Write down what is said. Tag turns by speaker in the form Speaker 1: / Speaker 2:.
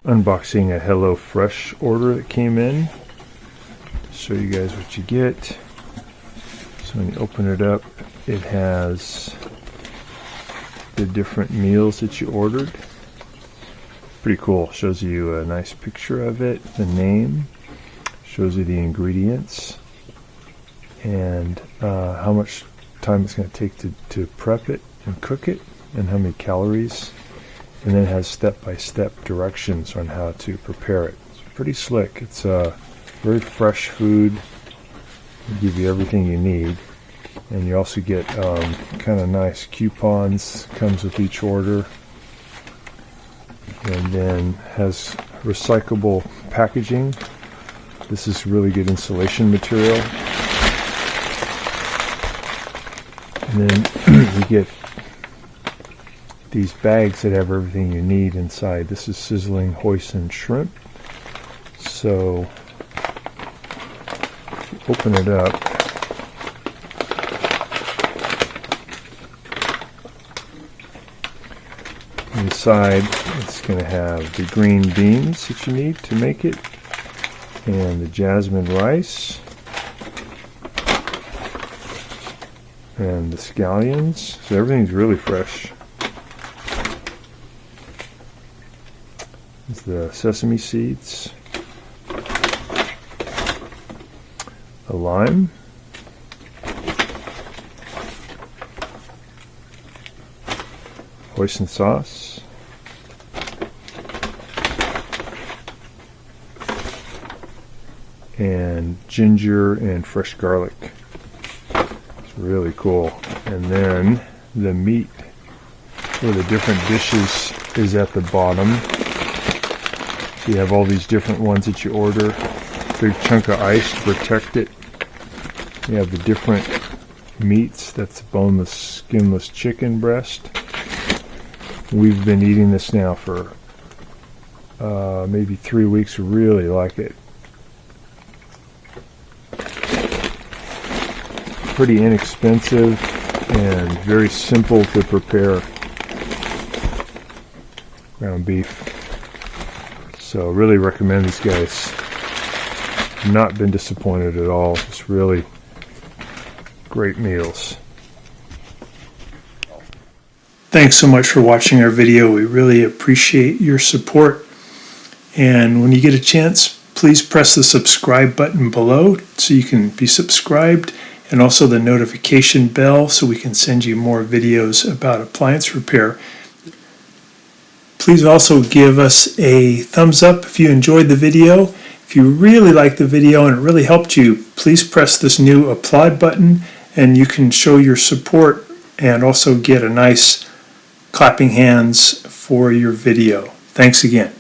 Speaker 1: unboxing a HelloFresh order that came in. Show you guys what you get. So when you open it up, it has the different meals that you ordered. Pretty cool. Shows you a nice picture of it, the name, shows you the ingredients, and how much time it's going to take to prep it and cook it, and how many calories, and then it has step-by-step directions on how to prepare it. It's pretty slick. It's very fresh food. They give you everything you need, and you also get kind of nice coupons. Comes with each order, and then has recyclable packaging. This is really good insulation material. And then you get these bags that have everything you need inside. This is sizzling hoisin shrimp. So open it up. Inside it's going to have the green beans that you need to make it, and the jasmine rice, and the scallions. So everything's really fresh. It's the sesame seeds, the lime, hoisin sauce, and ginger and fresh garlic. It's really cool. And then the meat for the different dishes is at the bottom. So you have all these different ones that you order. Big chunk of ice to protect it. You have the different meats. That's boneless, skinless chicken breast. We've been eating this now for maybe 3 weeks. We really like it. Pretty inexpensive and very simple to prepare ground beef. So really recommend these guys. Not been disappointed at all. It's really great meals.
Speaker 2: Thanks so much for watching our video. We really appreciate your support. And when you get a chance, please press the subscribe button below so you can be subscribed, and also the notification bell so we can send you more videos about appliance repair. Please also give us a thumbs up if you enjoyed the video. If you really liked the video and it really helped you, please press this new applaud button and you can show your support and also get a nice clapping hands for your video. Thanks again.